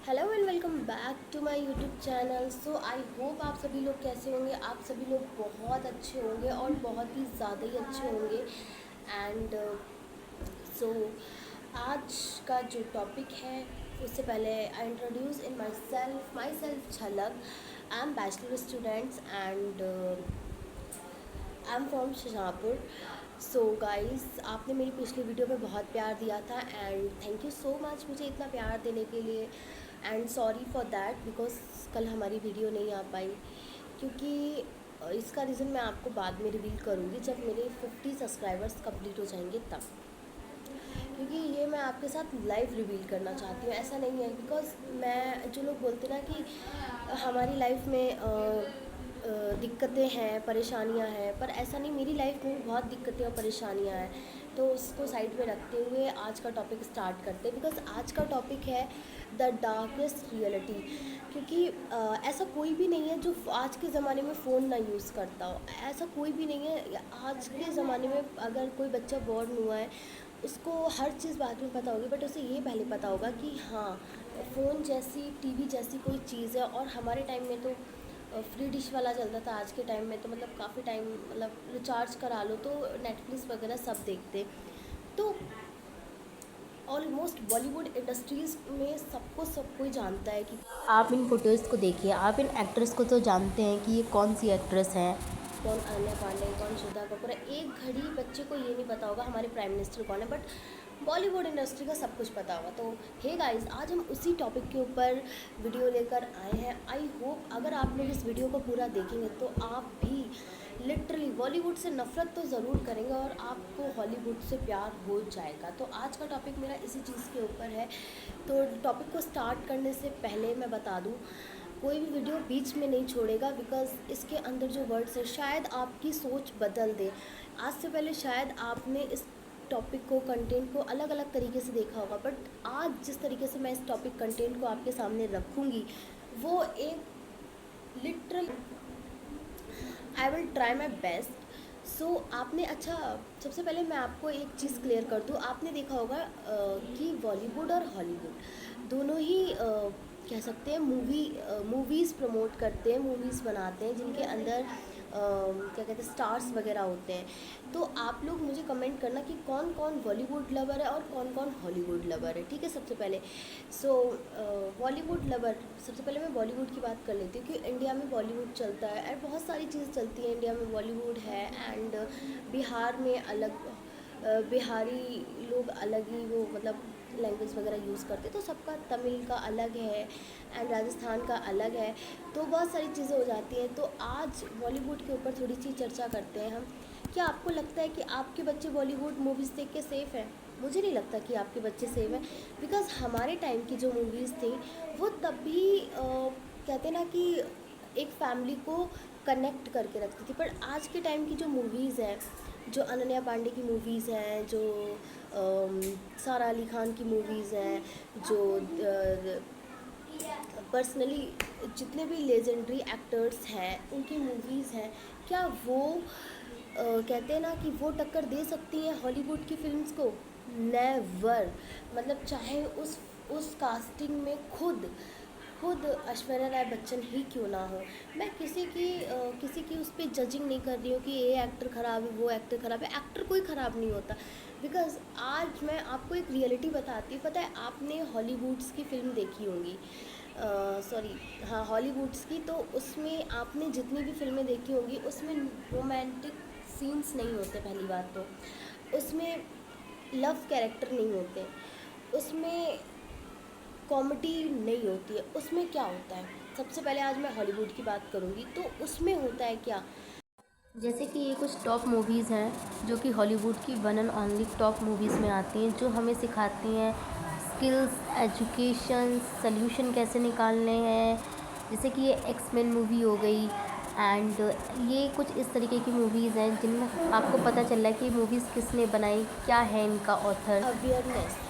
Hello and welcome back to my YouTube channel. So I hope आप सभी लोग कैसे होंगे। आप सभी लोग बहुत अच्छे होंगे और बहुत ही ज़्यादा ही अच्छे होंगे। एंड सो आज का जो टॉपिक है उससे पहले I introduce in my self झलक। I am bachelor students and I am from Shahjahanpur. So guys, आपने मेरी पिछली वीडियो में बहुत प्यार दिया था and thank you so much मुझे इतना प्यार देने के लिए। And sorry for that because कल हमारी वीडियो नहीं आ पाई, क्योंकि इसका रीज़न मैं आपको बाद में रिवील करूँगी जब मेरे 50 सब्सक्राइबर्स कंप्लीट हो जाएंगे तब। क्योंकि ये मैं आपके साथ लाइव रिवील करना चाहती हूँ, ऐसा नहीं है बिकॉज मैं जो लोग बोलते ना कि हमारी लाइफ में दिक्कतें हैं, परेशानियां हैं, पर ऐसा नहीं, मेरी लाइफ में भी बहुत दिक्कतें और परेशानियां हैं। तो उसको साइड में रखते हुए आज का टॉपिक स्टार्ट करते हैं बिकॉज आज का टॉपिक है द डार्केस्ट रियलिटी। क्योंकि ऐसा कोई भी नहीं है जो आज के ज़माने में फ़ोन ना यूज़ करता हो, ऐसा कोई भी नहीं है। आज के ज़माने में अगर कोई बच्चा बॉर्न हुआ है उसको हर चीज़ बाद में पता होगी, बट उसे ये पहले पता होगा कि हाँ, फ़ोन जैसी, टीवी जैसी कोई चीज़ है। और हमारे टाइम में तो फ्री डिश वाला चलता था, आज के टाइम में तो मतलब काफ़ी टाइम, मतलब रिचार्ज करा लो तो नेटफ्लिक्स वगैरह सब देखते। तो ऑलमोस्ट बॉलीवुड इंडस्ट्रीज़ में सब कोई जानता है कि आप इन फोटोज़ को देखिए, आप इन एक्ट्रेस को तो जानते हैं कि ये कौन सी एक्ट्रेस हैं, कौन अनन्या पांडे, कौन श्रद्धा कपूर है। एक घड़ी बच्चे को ये नहीं पता होगा हमारे प्राइम मिनिस्टर कौन है, बट बॉलीवुड इंडस्ट्री का सब कुछ पता होगा। तो हे गाइस, आज हम उसी टॉपिक के ऊपर वीडियो लेकर आए हैं। आई होप अगर आप लोग इस वीडियो को पूरा देखेंगे तो आप भी लिटरली बॉलीवुड से नफ़रत तो ज़रूर करेंगे और आपको हॉलीवुड से प्यार हो जाएगा। तो आज का टॉपिक मेरा इसी चीज़ के ऊपर है। तो टॉपिक को स्टार्ट करने से पहले मैं बता दूं, कोई भी वीडियो बीच में नहीं छोड़ेगा बिकॉज़ इसके अंदर जो वर्ड्स है शायद आपकी सोच बदल दे। आज से पहले शायद आपने इस टॉपिक को, कंटेंट को अलग अलग तरीके से देखा होगा, बट आज जिस तरीके से मैं इस टॉपिक कंटेंट को आपके सामने रखूँगी वो एक literal, I will try my best. So आपने, अच्छा, सबसे पहले मैं आपको एक चीज़ क्लियर कर दूँ। आपने देखा होगा कि बॉलीवुड और हॉलीवुड दोनों ही कह सकते हैं मूवीज़ प्रमोट करते हैं, मूवीज़ बनाते हैं जिनके अंदर क्या कहते हैं, स्टार्स वगैरह होते हैं। तो आप लोग मुझे कमेंट करना कि कौन कौन बॉलीवुड लवर है और कौन कौन हॉलीवुड लवर है, ठीक है। सबसे पहले सो बॉलीवुड लवर, सबसे पहले मैं बॉलीवुड की बात कर लेती हूँ कि इंडिया में बॉलीवुड चलता है और बहुत सारी चीज़ चलती है। इंडिया में बॉलीवुड है एंड बिहार में अलग, बिहारी लोग अलग ही वो मतलब लैंग्वेज वगैरह यूज़ करते, तो सबका तमिल का अलग है एंड राजस्थान का अलग है। तो बहुत सारी चीज़ें हो जाती हैं। तो आज बॉलीवुड के ऊपर थोड़ी सी चर्चा करते हैं हम। क्या आपको लगता है कि आपके बच्चे बॉलीवुड मूवीज़ देख के सेफ़ हैं? मुझे नहीं लगता कि आपके बच्चे सेफ हैं बिकॉज़ हमारे टाइम की जो मूवीज़ थी वो तब भी कहते ना कि एक फैमिली को कनेक्ट करके रखती थी। पर आज के टाइम की जो मूवीज़ हैं, जो अनन्या पांडे की मूवीज़ हैं, जो सारा अली खान की मूवीज़ हैं, जो पर्सनली जितने भी लेजेंडरी एक्टर्स हैं उनकी मूवीज़ हैं, क्या वो कहते हैं ना कि वो टक्कर दे सकती हैं हॉलीवुड की फिल्म्स को? नेवर। मतलब चाहे उस कास्टिंग में खुद खुद ऐश्वर्या राय बच्चन ही क्यों ना हो। मैं किसी की उस पर जजिंग नहीं कर रही हूँ कि ये एक्टर ख़राब है, वो एक्टर ख़राब है। एक्टर कोई ख़राब नहीं होता बिकॉज़ आज मैं आपको एक रियलिटी बताती हूँ। पता है, आपने हॉलीवुड्स की फ़िल्म देखी होंगी, सॉरी, हाँ, हॉलीवुड्स की। तो उसमें आपने जितनी भी फिल्में देखी होंगी उसमें रोमांटिक सीन्स नहीं होते। पहली बात तो उसमें लव कैरेक्टर नहीं होते, उसमें कॉमेडी नहीं होती है। उसमें क्या होता है, सबसे पहले आज मैं हॉलीवुड की बात करूँगी तो उसमें होता है क्या। जैसे कि ये कुछ टॉप मूवीज़ हैं जो कि हॉलीवुड की one and only top movies में आती हैं, जो हमें सिखाती हैं स्किल्स, एजुकेशन, सल्यूशन कैसे निकालने हैं। जैसे कि ये एक्समेन मूवी हो गई एंड ये कुछ इस तरीके की मूवीज़ हैं जिनमें आपको पता चल रहा है कि मूवीज़ किसने बनाई, क्या है इनका ऑथर, अवेयरनेस।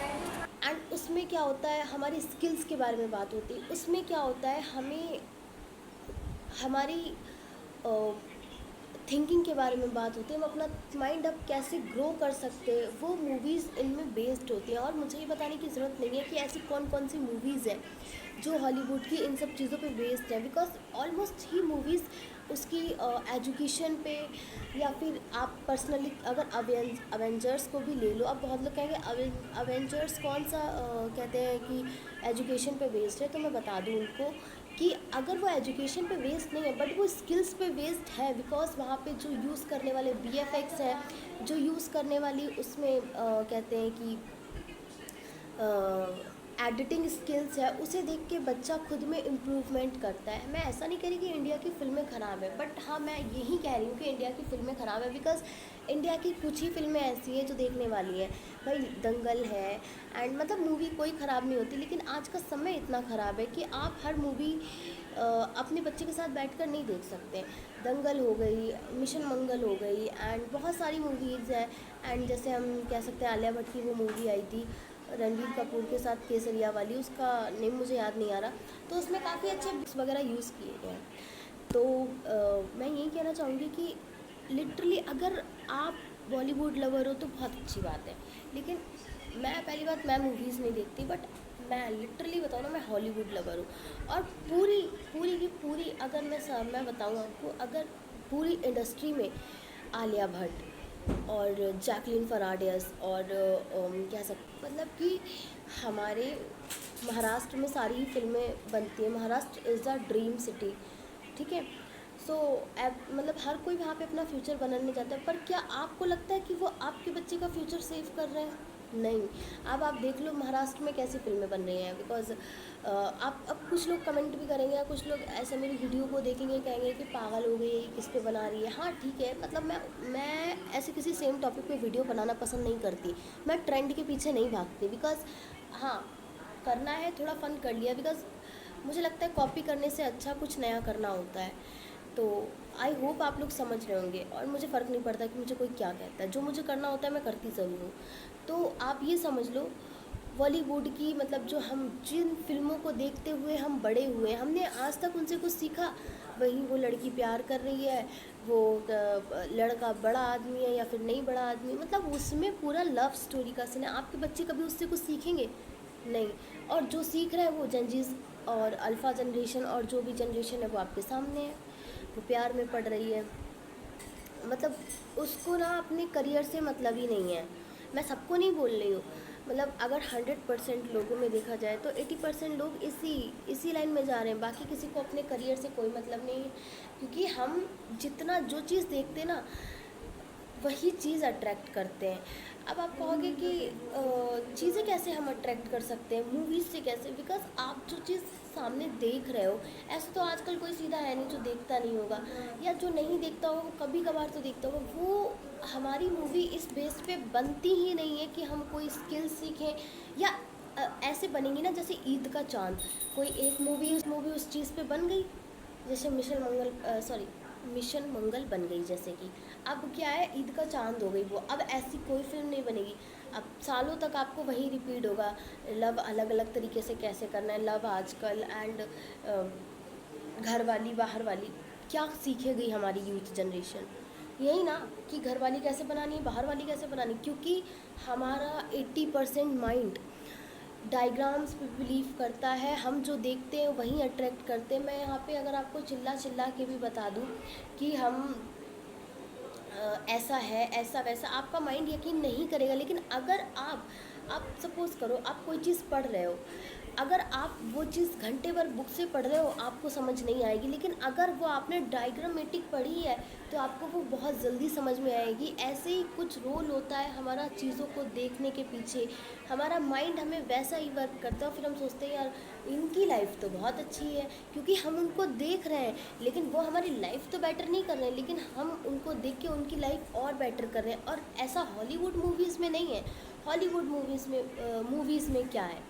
एंड उसमें क्या होता है, हमारी स्किल्स के बारे में बात होती है। उसमें क्या होता है, हमें हमारी थिंकिंग के बारे में बात होती है, हम अपना माइंड अब कैसे ग्रो कर सकते हैं, वो मूवीज़ इनमें बेस्ड होती हैं। और मुझे ये बताने की ज़रूरत नहीं है कि ऐसी कौन कौन सी मूवीज़ हैं जो हॉलीवुड की इन सब चीज़ों पे बेस्ड है, बिकॉज ऑलमोस्ट ही मूवीज़ उसकी एजुकेशन पे, या फिर आप पर्सनली अगर अवेंजर्स को भी ले लो। अब बहुत लोग कहेंगे अवेंजर्स कौन सा कहते हैं कि एजुकेशन पे बेस्ड है, तो मैं बता दूँ उनको कि अगर वो एजुकेशन पे बेस्ड नहीं है बट वो स्किल्स पे बेस्ड है, बिकॉज वहाँ पे जो यूज़ करने वाले VFX है, जो यूज़ करने वाली उसमें कहते हैं कि एडिटिंग स्किल्स है, उसे देख के बच्चा खुद में इम्प्रूवमेंट करता है। मैं ऐसा नहीं कह रही कि इंडिया की फ़िल्में ख़राब है, बट हाँ मैं यही कह रही हूँ कि इंडिया की फ़िल्में ख़राब है बिकॉज इंडिया की कुछ ही फ़िल्में ऐसी हैं जो देखने वाली हैं। भाई दंगल है, एंड मतलब मूवी कोई ख़राब नहीं होती, लेकिन आज का समय इतना ख़राब है कि आप हर मूवी अपने बच्चे के साथ बैठकर नहीं देख सकते। दंगल हो गई, मिशन मंगल हो गई, एंड बहुत सारी मूवीज़ हैं। एंड जैसे हम कह सकते हैं आलिया भट्ट की वो मूवी आई थी रणबीर कपूर के साथ केसरिया वाली, उसका नेम मुझे याद नहीं आ रहा, तो उसमें काफ़ी अच्छे बुक्स वगैरह यूज़ किए गए हैं। तो मैं यही कहना चाहूँगी कि लिटरली अगर आप बॉलीवुड लवर हो तो बहुत अच्छी बात है, लेकिन मैं पहली बात मैं मूवीज़ नहीं देखती, बट मैं लिटरली बताऊँ ना, मैं हॉलीवुड लवर हूँ। और पूरी पूरी की पूरी अगर मैं बताऊँ आपको, अगर पूरी इंडस्ट्री में आलिया भट्ट और जैकलीन फर्नांडिस और कह सकते मतलब कि हमारे महाराष्ट्र में सारी ही फिल्में बनती हैं। Maharashtra is the dream city, ठीक है। सो मतलब हर कोई वहाँ पे अपना फ्यूचर बनाने जाता है, पर क्या आपको लगता है कि वो आपके बच्चे का फ्यूचर सेव कर रहे हैं? नहीं। अब आप देख लो महाराष्ट्र में कैसी फिल्में बन रही हैं, बिकॉज आप अब कुछ लोग कमेंट भी करेंगे या कुछ लोग ऐसे मेरी वीडियो को देखेंगे, कहेंगे कि पागल हो गई, किस पे बना रही है। हाँ ठीक है, मतलब मैं ऐसे किसी सेम टॉपिक पे वीडियो बनाना पसंद नहीं करती, मैं ट्रेंड के पीछे नहीं भागती, बिकॉज हाँ करना है थोड़ा फन कर लिया, बिकॉज मुझे लगता है कॉपी करने से अच्छा कुछ नया करना होता है। तो आई होप आप लोग समझ रहे होंगे, और मुझे फ़र्क नहीं पड़ता कि मुझे कोई क्या कहता है, जो मुझे करना होता है मैं करती ज़रूर हूँ। तो आप ये समझ लो, बॉलीवुड की मतलब जो हम जिन फिल्मों को देखते हुए हम बड़े हुए, हमने आज तक उनसे कुछ सीखा? वही वो लड़की प्यार कर रही है, वो लड़का बड़ा आदमी है या फिर नहीं बड़ा आदमी, मतलब उसमें पूरा लव स्टोरी का सीन है। आपके बच्चे कभी उससे कुछ सीखेंगे? नहीं। और जो सीख रहा है वो जनजीज और अल्फ़ा जनरेशन, और जो भी जनरेशन है वो आपके सामने है, वो प्यार में पड़ रही है। मतलब उसको ना अपने करियर से मतलब ही नहीं है। मैं सबको नहीं बोल रही हूँ, मतलब अगर 100% लोगों में देखा जाए तो 80% लोग इसी लाइन में जा रहे हैं, बाकी किसी को अपने करियर से कोई मतलब नहीं है। क्योंकि हम जितना जो चीज़ देखते हैं ना, वही चीज़ अट्रैक्ट करते हैं। अब आप कहोगे कि चीज़ें कैसे हम अट्रैक्ट कर सकते हैं, मूवीज़ से कैसे? बिकॉज आप जो चीज़ सामने देख रहे हो, ऐसा तो आजकल कोई सीधा है नहीं जो देखता नहीं होगा, या जो नहीं देखता होगा वो कभी कभार तो देखता होगा। वो हमारी मूवी इस बेस पे बनती ही नहीं है कि हम कोई स्किल सीखें, या ऐसे बनेंगी ना जैसे ईद का चांद, कोई एक मूवी उस चीज़ पे बन गई, जैसे मिशन मंगल बन गई, जैसे कि अब क्या है, ईद का चांद हो गई वो। अब ऐसी कोई फिल्म नहीं बनेगी, अब सालों तक आपको वही रिपीट होगा। लव अलग अलग तरीके से कैसे करना है, लव आजकल, एंड घर वाली बाहर वाली। क्या सीखेगी हमारी यूथ जनरेशन? यही ना कि घर वाली कैसे बनानी है, बाहर वाली कैसे बनानी, क्योंकि हमारा 80% माइंड डायग्राम्स पे बिलीव करता है। हम जो देखते हैं वहीं अट्रैक्ट करते हैं। मैं यहाँ पे अगर आपको चिल्ला चिल्ला के भी बता दूँ कि हम ऐसा है ऐसा वैसा, आपका माइंड यकीन नहीं करेगा। लेकिन अगर आप सपोज़ करो आप कोई चीज़ पढ़ रहे हो, अगर आप वो चीज़ घंटे भर बुक से पढ़ रहे हो आपको समझ नहीं आएगी, लेकिन अगर वो आपने डायग्रामेटिक पढ़ी है तो आपको वो बहुत जल्दी समझ में आएगी। ऐसे ही कुछ रोल होता है हमारा चीज़ों को देखने के पीछे, हमारा माइंड हमें वैसा ही वर्क करता है। फिर हम सोचते हैं यार इनकी लाइफ तो बहुत अच्छी है, क्योंकि हम उनको देख रहे हैं, लेकिन वो हमारी लाइफ तो बेटर नहीं कर रहे हैं, लेकिन हम उनको देख के उनकी लाइफ और बेटर कर रहे हैं। और ऐसा हॉलीवुड मूवीज़ में नहीं है। हॉलीवुड मूवीज़ में क्या है,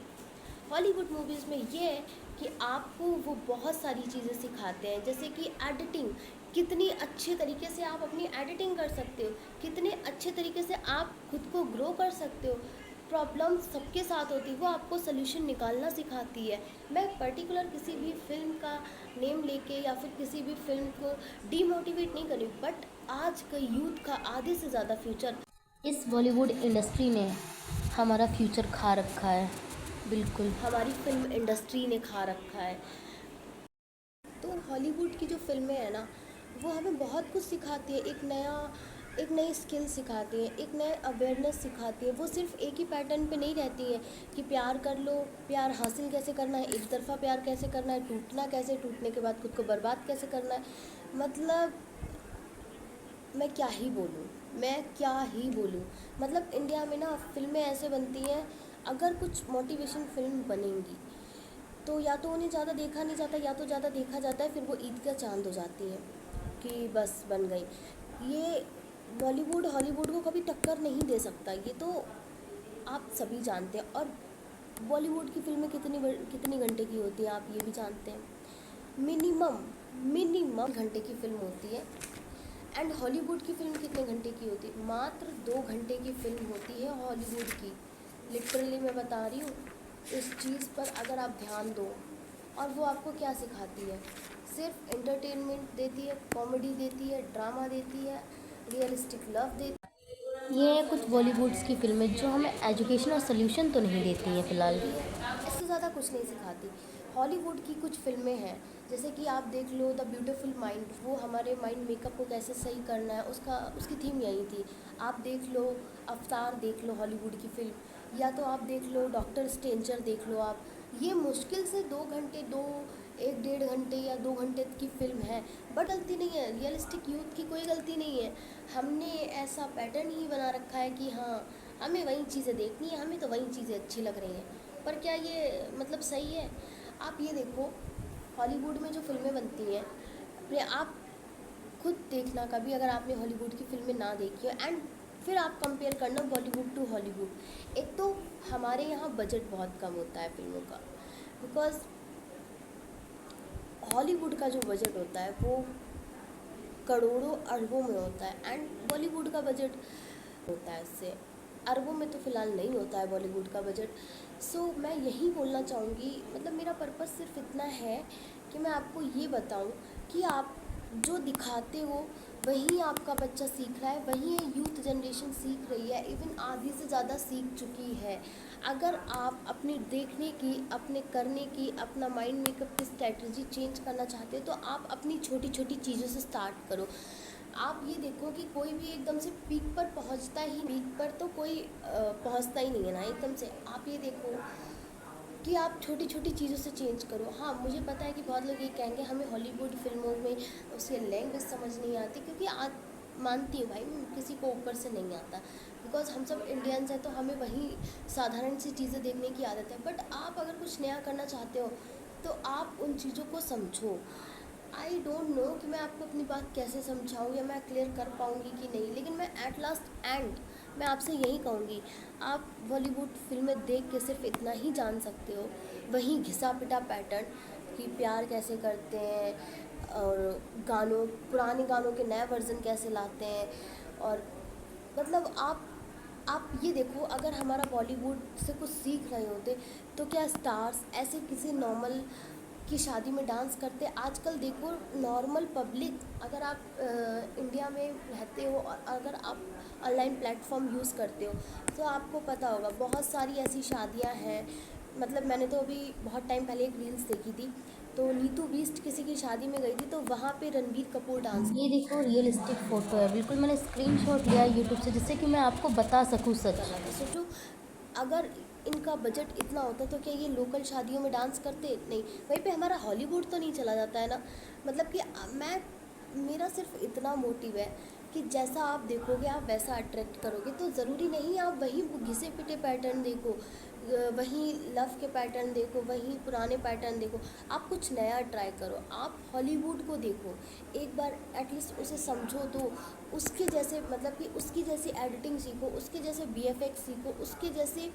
हॉलीवुड मूवीज़ में ये है कि आपको वो बहुत सारी चीज़ें सिखाते हैं, जैसे कि एडिटिंग, कितनी अच्छे तरीके से आप अपनी एडिटिंग कर सकते हो, कितने अच्छे तरीके से आप खुद को ग्रो कर सकते हो। प्रॉब्लम सबके साथ होती है, वो आपको सोल्यूशन निकालना सिखाती है। मैं पर्टिकुलर किसी भी फिल्म का नेम लेके या फिर किसी भी फिल्म को डीमोटिवेट नहीं कर रही हूँ, बट आज का यूथ का आधे से ज़्यादा फ्यूचर इस बॉलीवुड इंडस्ट्री ने हमारा फ्यूचर खा रखा है। बिल्कुल हमारी फिल्म इंडस्ट्री ने खा रखा है। तो हॉलीवुड की जो फिल्में हैं ना, वो हमें बहुत कुछ सिखाती है। एक नई स्किल सिखाती हैं, एक नए अवेयरनेस सिखाती है। वो सिर्फ एक ही पैटर्न पे नहीं रहती है कि प्यार कर लो, प्यार हासिल कैसे करना है, एक तरफ़ा प्यार कैसे करना है, टूटना कैसे, टूटने के बाद खुद को बर्बाद कैसे करना है। मतलब मैं क्या ही बोलूँ, मैं क्या ही बोलूँ। मतलब इंडिया में ना फ़िल्में ऐसे बनती हैं, अगर कुछ मोटिवेशन फ़िल्म बनेंगी तो या तो उन्हें ज़्यादा देखा नहीं जाता, या तो ज़्यादा देखा जाता है, फिर वो ईद का चांद हो जाती है कि बस बन गई। ये बॉलीवुड हॉलीवुड को कभी टक्कर नहीं दे सकता, ये तो आप सभी जानते हैं। और बॉलीवुड की फिल्में कितनी घंटे की होती हैं आप ये भी जानते हैं। मिनिमम मिनिमम घंटे की फिल्म होती है। एंड हॉलीवुड की फ़िल्म कितने घंटे की होती है? मात्र 2 घंटे की फ़िल्म होती है हॉलीवुड की। लिटरली मैं बता रही हूँ, इस चीज़ पर अगर आप ध्यान दो। और वो आपको क्या सिखाती है? सिर्फ एंटरटेनमेंट देती है, कॉमेडी देती है, ड्रामा देती है, रियलिस्टिक लव देती है। ये हैं कुछ बॉलीवुड्स की फ़िल्में जो हमें एजुकेशन और सॉल्यूशन तो नहीं देती हैं फ़िलहाल। इससे ज़्यादा कुछ नहीं सिखाती। हॉलीवुड की कुछ फ़िल्में हैं, जैसे कि आप देख लो द ब्यूटीफुल माइंड, वो हमारे माइंड मेकअप को कैसे सही करना है, उसकी थीम यही थी। आप देख लो अवतार, देख लो हॉलीवुड की फ़िल्म, या तो आप देख लो डॉक्टर स्ट्रेंजर देख लो आप। ये मुश्किल से 2 घंटे, 1 डेढ़ घंटे या 2 घंटे की फ़िल्म है, बट गलती नहीं है, रियलिस्टिक यूथ की कोई गलती नहीं है। हमने ऐसा पैटर्न ही बना रखा है कि हाँ, हमें वही चीज़ें देखनी है, हमें तो वही चीज़ें अच्छी लग रही हैं। पर क्या ये मतलब सही है? आप ये देखो, हॉलीवुड में जो फ़िल्में बनती हैं, अपने आप खुद देखना कभी, अगर आपने हॉलीवुड की फ़िल्में ना देखी हो, एंड फिर आप कंपेयर करना बॉलीवुड टू हॉलीवुड। एक तो हमारे यहाँ बजट बहुत कम होता है फ़िल्मों का, बिकॉज़ हॉलीवुड का जो बजट होता है वो करोड़ों अरबों में होता है, एंड बॉलीवुड का बजट होता है इससे अरबों में तो फ़िलहाल नहीं होता है बॉलीवुड का बजट। सो मैं यही बोलना चाहूँगी, मतलब मेरा पर्पस सिर्फ इतना है कि मैं आपको ये बताऊँ कि आप जो दिखाते हो वही आपका बच्चा सीख रहा है, वही यूथ जनरेशन सीख रही है, इवन आधी से ज़्यादा सीख चुकी है। अगर आप अपनी देखने की, अपने करने की, अपना माइंड मेकअप की स्ट्रैटेजी चेंज करना चाहते हो तो आप अपनी छोटी छोटी चीज़ों से स्टार्ट करो। आप ये देखो कि कोई भी एकदम से पीक पर पहुंचता ही, पीक पर तो कोई पहुंचता ही नहीं है ना एकदम से। आप ये देखो कि आप छोटी छोटी चीज़ों से चेंज करो। हाँ, मुझे पता है कि बहुत लोग ये कहेंगे हमें हॉलीवुड फिल्मों में उसकी लैंग्वेज समझ नहीं आती, क्योंकि आज मानती हूँ भाई, किसी को ऊपर से नहीं आता, बिकॉज हम सब इंडियंस हैं तो हमें वही साधारण सी चीज़ें देखने की आदत है। बट आप अगर कुछ नया करना चाहते हो तो आप उन चीज़ों को समझो। आई डोंट नो कि मैं आपको अपनी बात कैसे समझाऊँ या मैं क्लियर कर पाऊँगी कि नहीं, लेकिन मैं एट लास्ट एंड मैं आपसे यही कहूँगी, आप बॉलीवुड फिल्में देख के सिर्फ इतना ही जान सकते हो, वही घिसा पिटा पैटर्न कि प्यार कैसे करते हैं, और गानों, पुराने गानों के नए वर्ज़न कैसे लाते हैं। और मतलब आप ये देखो, अगर हमारा बॉलीवुड से कुछ सीख रहे होते तो क्या स्टार्स ऐसे किसी नॉर्मल की शादी में डांस करते? आजकल देखो नॉर्मल पब्लिक, अगर आप इंडिया में रहते हो और अगर आप ऑनलाइन प्लेटफॉर्म यूज़ करते हो तो आपको पता होगा बहुत सारी ऐसी शादियां हैं। मतलब मैंने तो अभी बहुत टाइम पहले एक रील्स देखी थी, तो नीतू बीस्ट किसी की शादी में गई थी तो वहाँ पे रणबीर कपूर डांस, ये देखो रियलिस्टिक फ़ोटो है, बिल्कुल मैंने स्क्रीनशॉट लिया है यूट्यूब से जिससे कि मैं आपको बता सकूँ सच। कर रहा था, सोचो अगर इनका बजट इतना होता तो क्या ये लोकल शादियों में डांस करते? नहीं। वहीं पे हमारा हॉलीवुड तो नहीं चला जाता है ना। मतलब कि मैं, मेरा सिर्फ इतना मोटिव है कि जैसा आप देखोगे आप वैसा अट्रैक्ट करोगे। तो ज़रूरी नहीं आप वही घिसे पिटे पैटर्न देखो, वही लव के पैटर्न देखो, वही पुराने पैटर्न देखो। आप कुछ नया ट्राई करो, आप हॉलीवुड को देखो एक बार, एटलीस्ट उसे समझो तो उसके जैसे, मतलब कि उसकी जैसी एडिटिंग सीखो, उसके जैसे वीएफएक्स सीखो, उसके जैसे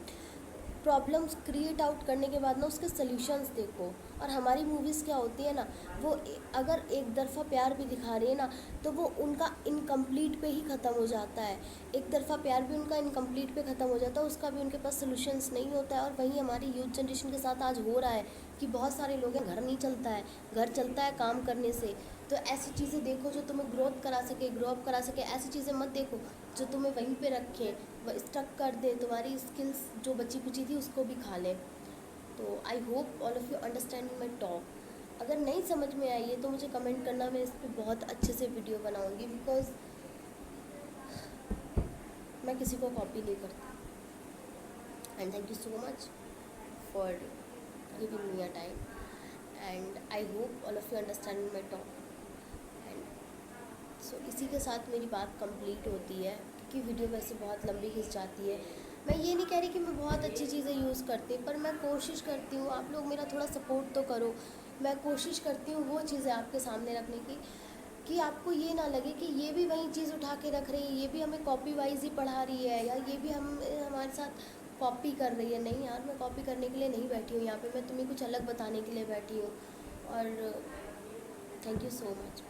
प्रॉब्लम्स क्रिएट आउट करने के बाद ना उसके सल्यूशंस देखो। और हमारी मूवीज़ क्या होती है ना, वो अगर एक तरफ़ा प्यार भी दिखा रही है ना तो वो उनका इनकम्प्लीट पे ही ख़त्म हो जाता है। एक तरफ़ा प्यार भी उनका इनकम्प्लीट पे ख़त्म हो जाता है, उसका भी उनके पास सॉल्यूशंस नहीं होता है। और वही हमारी यूथ जनरेशन के साथ आज हो रहा है कि बहुत सारे लोग हैं घर नहीं चलता है, घर चलता है काम करने से। तो ऐसी चीज़ें देखो जो तुम्हें ग्रोथ करा सके, ग्रो अप करा सके। ऐसी चीज़ें मत देखो जो तुम्हें वहीं पे रखे, वह स्टक कर दे, तुम्हारी स्किल्स जो बची कुची थी उसको भी खा ले। तो I hope all of you understand my talk. अगर नहीं समझ में आई है तो मुझे कमेंट करना, मैं इस पर बहुत अच्छे से वीडियो बनाऊँगी, बिकॉज़ मैं किसी को कॉपी नहीं करती। And thank you so much for giving me a time, and I hope all of you understand my talk. And so इसी के साथ मेरी बात कंप्लीट होती है, क्योंकि वीडियो वैसे बहुत लंबी खिंच जाती है। मैं ये नहीं कह रही कि मैं बहुत अच्छी चीज़ें यूज़ करती, पर मैं कोशिश करती हूँ, आप लोग मेरा थोड़ा सपोर्ट तो करो। मैं कोशिश करती हूँ वो चीज़ें आपके सामने रखने की, कि आपको ये ना लगे कि ये भी वही चीज़ उठा के रख रही है, ये भी हमें कॉपी वाइज ही पढ़ा रही है, या ये भी हम हमारे साथ कॉपी कर रही है। नहीं यार, मैं कॉपी करने के लिए नहीं बैठी हूँ यहाँ पे, मैं तुम्हें कुछ अलग बताने के लिए बैठी हूँ। और थैंक यू सो मच।